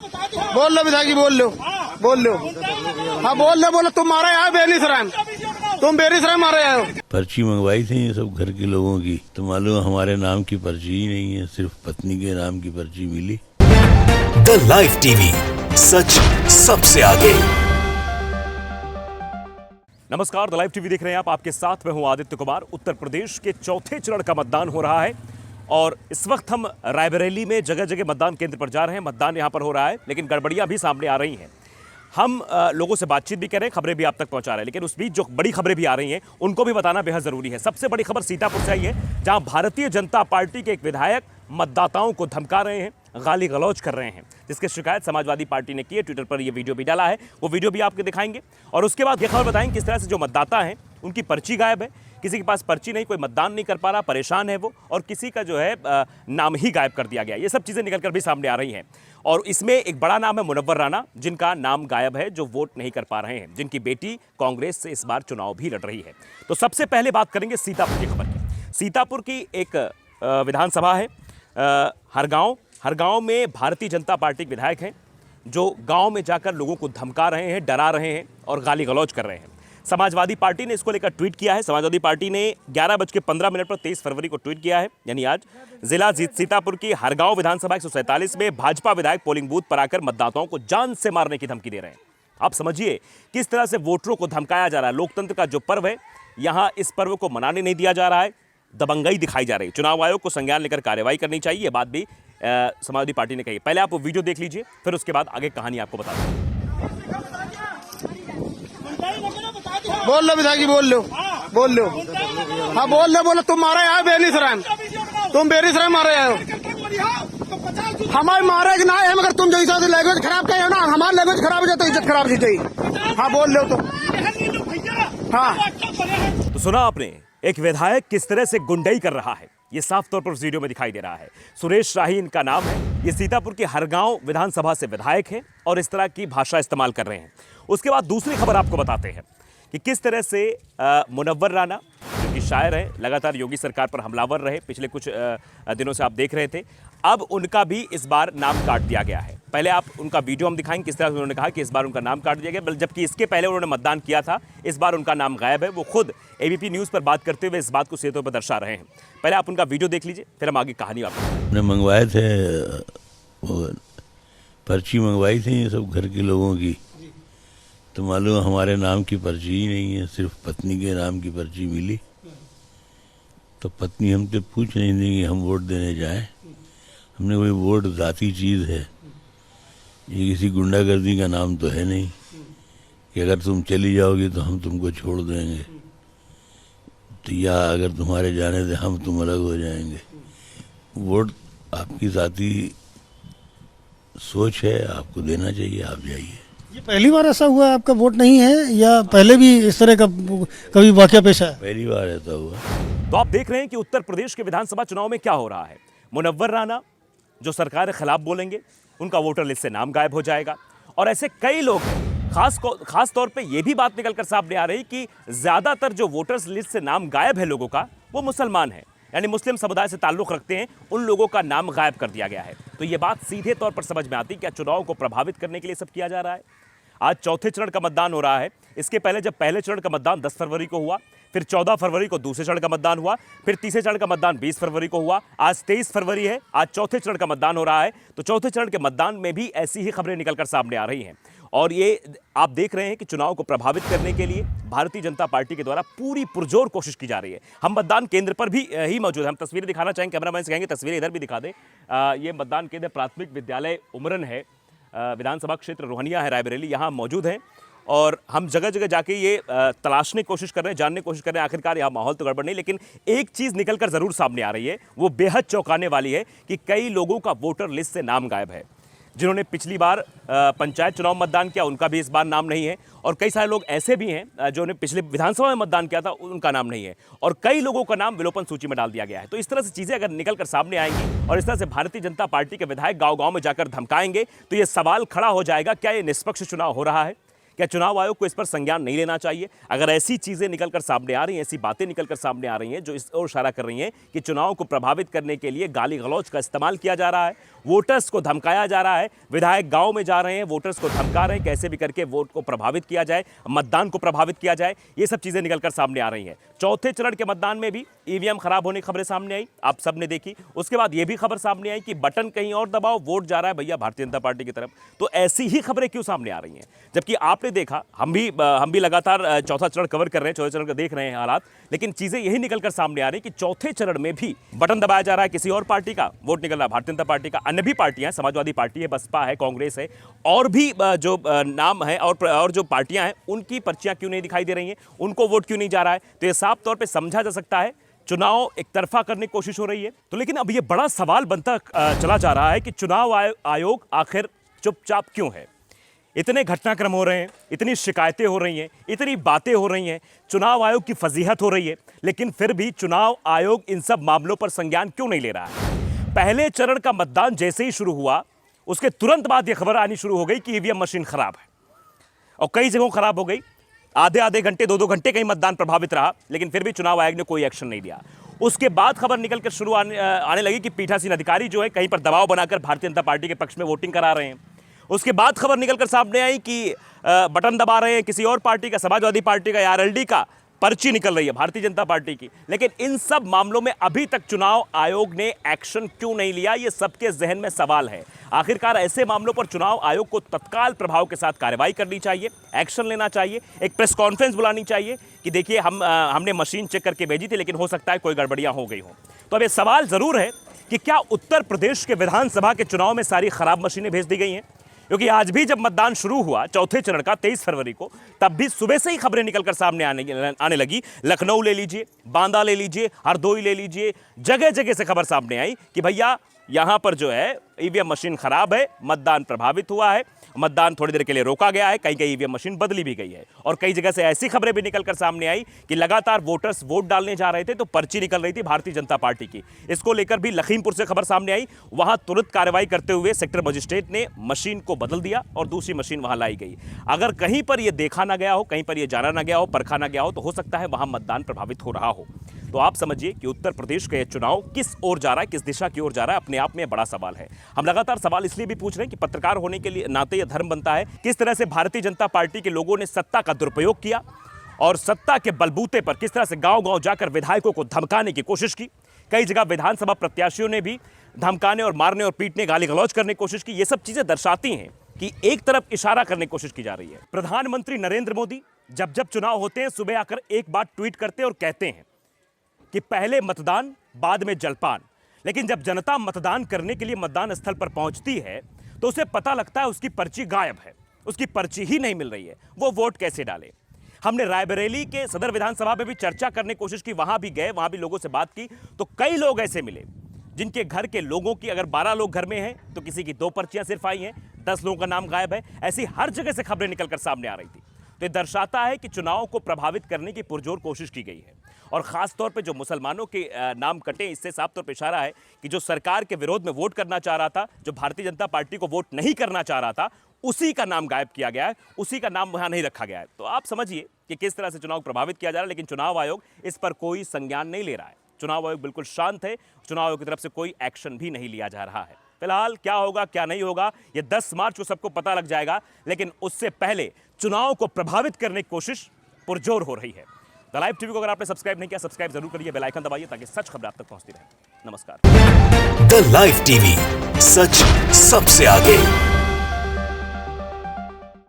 बोल लो विधायक जी, बोल लो, बोल लो। हाँ बोल लो, तुम मारे आए बेनीसराय में, तुम बेनीसराय मारे आए हो। पर्ची मंगवाई थी ये सब घर के लोगों की, तो मालूम हमारे नाम की पर्ची ही नहीं है, सिर्फ पत्नी के नाम की पर्ची मिली। द लाइव टीवी, सच सबसे आगे। नमस्कार, द लाइव टीवी देख रहे हैं आप। आपके साथ मैं हूं आदित्य कुमार। उत्तर प्रदेश के चौथे चरण का मतदान हो रहा है और इस वक्त हम रायबरेली में जगह जगह मतदान केंद्र पर जा रहे हैं। मतदान यहां पर हो रहा है, लेकिन गड़बड़ियां भी सामने आ रही हैं। हम लोगों से बातचीत भी कर रहे हैं, खबरें भी आप तक पहुंचा रहे हैं, लेकिन उस बीच जो बड़ी खबरें भी आ रही हैं उनको भी बताना बेहद जरूरी है। सबसे बड़ी खबर सीतापुर से आई है, जहां भारतीय जनता पार्टी के एक विधायक मतदाताओं को धमका रहे हैं, गाली गलौज कर रहे हैं, जिसकी शिकायत समाजवादी पार्टी ने की है। ट्विटर पर यह वीडियो भी डाला है, वो वीडियो भी आपको दिखाएंगे। और उसके बाद यह खबर बताएंगे किस तरह से जो मतदाता हैं उनकी पर्ची गायब है, किसी के पास पर्ची नहीं, कोई मतदान नहीं कर पा रहा, परेशान है वो, और किसी का जो है नाम ही गायब कर दिया गया। ये सब चीज़ें निकल कर भी सामने आ रही हैं। और इसमें एक बड़ा नाम है मुनव्वर राणा, जिनका नाम गायब है, जो वोट नहीं कर पा रहे हैं, जिनकी बेटी कांग्रेस से इस बार चुनाव भी लड़ रही है। तो सबसे पहले बात करेंगे सीतापुर की खबर की। सीतापुर की एक विधानसभा है हरगांव में भारतीय जनता पार्टी के विधायक हैं, जो गांव में जाकर लोगों को धमका रहे हैं, डरा रहे हैं और गाली गलौज कर रहे हैं। समाजवादी पार्टी ने इसको लेकर ट्वीट किया है। समाजवादी पार्टी ने 11:15 पर 23 फरवरी को ट्वीट किया है, यानी आज। जिला सीतापुर की हरगांव विधानसभा 147 में भाजपा विधायक पोलिंग बूथ पर आकर मतदाताओं को जान से मारने की धमकी दे रहे हैं। आप समझिए किस तरह से वोटरों को धमकाया जा रहा है। लोकतंत्र का जो पर्व है, यहां इस पर्व को मनाने नहीं दिया जा रहा है, दबंगई दिखाई जा रही है। चुनाव आयोग को संज्ञान लेकर कार्रवाई करनी चाहिए, ये बात भी समाजवादी पार्टी ने कही। पहले आप वो वीडियो देख लीजिए, फिर उसके बाद आगे कहानी आपको बता दूं। बोल लो विधायक जी, बोल लो, बोल लो। हाँ बोल लो, तुम मारे आए बेनीसराय में, तुम बेनीसराय मारे आए हो। हमारे मारे कि ना है, मगर तुम जो हिसाब से लैंग्वेज खराब कहे हो ना, हमारी लैंग्वेज खराब हो जाए तो इज्जत खराब हो जाए। हाँ बोल लो तुम। हाँ तो सुना आपने, एक विधायक किस तरह से गुंडई कर रहा है, ये साफ तौर पर उस वीडियो में दिखाई दे रहा है। सुरेश शाही इनका नाम है, ये सीतापुर के हरगांव विधानसभा से विधायक हैं और इस तरह की भाषा इस्तेमाल कर रहे हैं। उसके बाद दूसरी खबर आपको बताते हैं कि किस तरह से मुनव्वर राणा, जो कि शायर है, लगातार योगी सरकार पर हमलावर रहे, पिछले कुछ दिनों से आप देख रहे थे, अब उनका भी इस बार नाम काट दिया गया है। पहले आप उनका वीडियो हम दिखाएंगे, किस तरह से उन्होंने कहा कि इस बार उनका नाम काट दिया गया, जबकि इसके पहले उन्होंने मतदान किया था, इस बार उनका नाम गायब है। वो खुद एबीपी न्यूज़ पर बात करते हुए इस बात को सेतु पर दर्शा रहे हैं। पहले आप उनका वीडियो देख लीजिए, फिर हम आगे कहानी आपको। मंगवाए थे, वो पर्ची मंगवाई थी ये सब घर के लोगों की, तो मालूम हमारे नाम की पर्ची ही नहीं है, सिर्फ पत्नी के नाम की पर्ची मिली। तो पत्नी हमसे पूछ नहीं दी कि हम वोट देने जाएं। हमने कोई वोट जाती चीज़ है, ये किसी गुंडागर्दी का नाम तो है नहीं कि अगर तुम चली जाओगी तो हम तुमको छोड़ देंगे, तो या अगर तुम्हारे जाने से हम तुम अलग हो जाएंगे। वोट आपकी जाती सोच है, आपको देना चाहिए, आप जाइए। ये पहली बार ऐसा हुआ है आपका वोट नहीं है, या पहले भी इस तरह का कभी वाकया पेश है? पहली बार ऐसा हुआ। तो आप देख रहे हैं कि उत्तर प्रदेश के विधानसभा चुनाव में क्या हो रहा है। मुनव्वर राणा जो सरकार के खिलाफ बोलेंगे, उनका वोटर लिस्ट से नाम गायब हो जाएगा। और ऐसे कई लोग हैं, खास तौर पे ये भी बात निकलकर सामने आ रही कि ज्यादातर जो वोटर्स लिस्ट से नाम गायब है लोगों का, वो मुसलमान है, यानी मुस्लिम समुदाय से ताल्लुक रखते हैं, उन लोगों का नाम गायब कर दिया गया है। तो ये बात सीधे तौर पर समझ में आती है, क्या चुनाव को प्रभावित करने के लिए सब किया जा रहा है। आज चौथे चरण का मतदान हो रहा है। इसके पहले जब पहले चरण का मतदान 10 फरवरी को हुआ, फिर 14 फरवरी को दूसरे चरण का मतदान हुआ, फिर तीसरे चरण का मतदान 20 फरवरी को हुआ, आज 23 फरवरी है, आज चौथे चरण का मतदान हो रहा है। तो चौथे चरण के मतदान में भी ऐसी ही खबरें निकलकर सामने आ रही हैं। और ये आप देख रहे हैं कि चुनाव को प्रभावित करने के लिए भारतीय जनता पार्टी के द्वारा पूरी पुरजोर कोशिश की जा रही है। हम मतदान केंद्र पर भी ही मौजूद हैं, हम तस्वीरें दिखाना चाहेंगे, कैमरामैन से कहेंगे तस्वीरें इधर भी दिखा दें। ये मतदान केंद्र प्राथमिक विद्यालय उमरन है, विधानसभा क्षेत्र रोहनिया है, रायबरेली, यहाँ मौजूद हैं। और हम जगह जगह जाके ये तलाशने की कोशिश कर रहे हैं, जानने की कोशिश कर रहे हैं आखिरकार यहाँ माहौल तो गड़बड़ नहीं। लेकिन एक चीज़ निकलकर ज़रूर सामने आ रही है, वो बेहद चौंकाने वाली है कि कई लोगों का वोटर लिस्ट से नाम गायब है। जिन्होंने पिछली बार पंचायत चुनाव मतदान किया, उनका भी इस बार नाम नहीं है। और कई सारे लोग ऐसे भी हैं जो ने पिछले विधानसभा में मतदान किया था, उनका नाम नहीं है। और कई लोगों का नाम विलोपन सूची में डाल दिया गया है। तो इस तरह से चीज़ें अगर निकल कर सामने आएंगी और इस तरह से भारतीय जनता पार्टी के विधायक गाँव गाँव में जाकर धमकाएंगे, तो ये सवाल खड़ा हो जाएगा, क्या ये निष्पक्ष चुनाव हो रहा है? क्या चुनाव आयोग को इस पर संज्ञान नहीं लेना चाहिए? अगर ऐसी चीजें निकलकर सामने आ रही हैं, ऐसी बातें निकलकर सामने आ रही हैं जो इस ओर इशारा कर रही हैं कि चुनाव को प्रभावित करने के लिए गाली गलौज का इस्तेमाल किया जा रहा है, वोटर्स को धमकाया जा रहा है, विधायक गांव में जा रहे हैं, वोटर्स को धमका रहे हैं, कैसे भी करके वोट को प्रभावित किया जाए, मतदान को प्रभावित किया जाए, ये सब चीजें निकलकर सामने आ रही हैं। चौथे चरण के मतदान में भी ईवीएम खराब होने की खबरें सामने आई, आप सबने देखी। उसके बाद ये भी खबर सामने आई कि बटन कहीं और दबाओ, वोट जा रहा है भैया भारतीय जनता पार्टी की तरफ। तो ऐसी ही खबरें क्यों सामने आ रही हैं? जबकि आपने देखा, हम भी लगातार चौथा चरण कवर कर रहे हैं, चौथे चरण का देख रहे हैं हालात, लेकिन चीजें यही निकलकर सामने आ रही कि चौथे चरण में भी बटन दबाया जा रहा है किसी और पार्टी का, वोट निकल रहा है भारतीय जनता पार्टी का। अन्य भी पार्टियां, समाजवादी पार्टी है, बसपा है, कांग्रेस है, और भी जो नाम है और जो पार्टियां हैं उनकी पर्चियां क्यों नहीं दिखाई दे रही हैं, उनको वोट क्यों नहीं जा रहा है? तो ये साफ तौर पर समझा जा सकता है चुनाव एक तरफा करने की कोशिश हो रही है। तो लेकिन अब ये बड़ा सवाल बनता चला जा रहा है कि चुनाव आयोग आखिर चुपचाप क्यों है? इतने घटनाक्रम हो रहे हैं, इतनी शिकायतें हो रही हैं, इतनी बातें हो रही हैं, चुनाव आयोग की फजीहत हो रही है, लेकिन फिर भी चुनाव आयोग इन सब मामलों पर संज्ञान क्यों नहीं ले रहा है? पहले चरण का मतदान जैसे ही शुरू हुआ, उसके तुरंत बाद यह खबर आनी शुरू हो गई कि ईवीएम मशीन खराब है, और कई जगहों खराब हो गई। आधे घंटे, 2 घंटे कहीं मतदान प्रभावित रहा, लेकिन फिर भी चुनाव आयोग ने कोई एक्शन नहीं लिया। उसके बाद खबर निकलकर शुरू आने लगी कि पीठासीन अधिकारी जो है कहीं पर दबाव बनाकर भारतीय जनता पार्टी के पक्ष में वोटिंग करा रहे हैं। उसके बाद खबर निकलकर सामने आई कि बटन दबा रहे हैं किसी और पार्टी का, समाजवादी पार्टी का या आरएलडी का, पर्ची निकल रही है भारतीय जनता पार्टी की। लेकिन इन सब मामलों में अभी तक चुनाव आयोग ने एक्शन क्यों नहीं लिया, ये सबके जहन में सवाल है। आखिरकार ऐसे मामलों पर चुनाव आयोग को तत्काल प्रभाव के साथ कार्रवाई करनी चाहिए, एक्शन लेना चाहिए, एक प्रेस कॉन्फ्रेंस बुलानी चाहिए कि देखिए हमने मशीन चेक करके भेजी थी, लेकिन हो सकता है कोई गड़बड़ियां हो गई हो। तो अब ये सवाल जरूर है कि क्या उत्तर प्रदेश के विधानसभा के चुनाव में सारी खराब मशीनें भेज दी गई हैं? क्योंकि आज भी जब मतदान शुरू हुआ चौथे चरण का 23 फरवरी को, तब भी सुबह से ही खबरें निकलकर सामने आने लगी। लखनऊ ले लीजिए, बांदा ले लीजिए, हरदोई ले लीजिए, जगह जगह से खबर सामने आई कि भैया यहां पर जो है ईवीएम मशीन खराब है, मतदान प्रभावित हुआ है, मतदान थोड़ी देर के लिए रोका गया है, कहीं कहीं ईवीएम मशीन बदली भी गई है। और कई जगह से ऐसी खबरें भी निकलकर सामने आई कि लगातार वोटर्स वोट डालने जा रहे थे तो पर्ची निकल रही थी भारतीय जनता पार्टी की। इसको लेकर भी लखीमपुर से खबर सामने आई, वहां तुरंत कार्रवाई करते हुए सेक्टर मजिस्ट्रेट ने मशीन को बदल दिया और दूसरी मशीन वहां लाई गई। अगर कहीं पर यह देखा ना गया हो, कहीं पर यह जाना ना गया हो, परखा ना गया हो, तो हो सकता है वहां मतदान प्रभावित हो रहा हो। तो आप समझिए कि उत्तर प्रदेश का यह चुनाव किस ओर जा रहा है, किस दिशा की ओर जा रहा है, अपने आप में बड़ा सवाल है। हम लगातार सवाल इसलिए भी पूछ रहे हैं कि पत्रकार होने के लिए नाते यह धर्म बनता है किस तरह से भारतीय जनता पार्टी के लोगों ने सत्ता का दुरुपयोग किया और सत्ता के बलबूते पर किस तरह से गांव-गांव जाकर विधायकों को धमकाने की कोशिश की। कई जगह विधानसभा प्रत्याशियों ने भी धमकाने और मारने और पीटने, गाली गलौज करने की कोशिश की। ये सब चीजें दर्शाती हैं कि एक तरफ इशारा करने की कोशिश की जा रही है। प्रधानमंत्री नरेंद्र मोदी जब जब चुनाव होते हैं सुबह आकर एक बात ट्वीट करते हैं और कहते हैं कि पहले मतदान बाद में जलपान। लेकिन जब जनता मतदान करने के लिए मतदान स्थल पर पहुंचती है तो उसे पता लगता है उसकी पर्ची गायब है, उसकी पर्ची ही नहीं मिल रही है, वो वोट कैसे डाले। हमने रायबरेली के सदर विधानसभा में भी चर्चा करने की कोशिश की, वहां भी गए, वहां भी लोगों से बात की तो कई लोग ऐसे मिले जिनके घर के लोगों की, अगर 12 लोग घर में हैं तो किसी की 2 पर्चियां सिर्फ आई हैं, 10 लोगों का नाम गायब है। ऐसी हर जगह से खबरें निकलकर सामने आ रही थी। तो ये दर्शाता है कि चुनाव को प्रभावित करने की पुरजोर कोशिश की गई है। और खास तौर पे जो मुसलमानों के नाम कटे, इससे साफ तौर पे इशारा है कि जो सरकार के विरोध में वोट करना चाह रहा था, जो भारतीय जनता पार्टी को वोट नहीं करना चाह रहा था, उसी का नाम गायब किया गया है, उसी का नाम वहां नहीं रखा गया है। तो आप समझिए कि किस तरह से चुनाव प्रभावित किया जा रहा है। लेकिन चुनाव आयोग इस पर कोई संज्ञान नहीं ले रहा है। चुनाव आयोग बिल्कुल शांत है, चुनाव आयोग की तरफ से कोई एक्शन भी नहीं लिया जा रहा है। फिलहाल क्या होगा क्या नहीं होगा ये 10 मार्च को सबको पता लग जाएगा, लेकिन उससे पहले चुनाव को प्रभावित करने की कोशिश पुरजोर हो रही है। द लाइव टीवी को अगर आपने सब्सक्राइब नहीं किया, सब्सक्राइब जरूर करिए, बेल आइकन दबाइए ताकि सच खबर आप तक पहुंचती रहे। नमस्कार। द लाइव टीवी, सच सबसे आगे।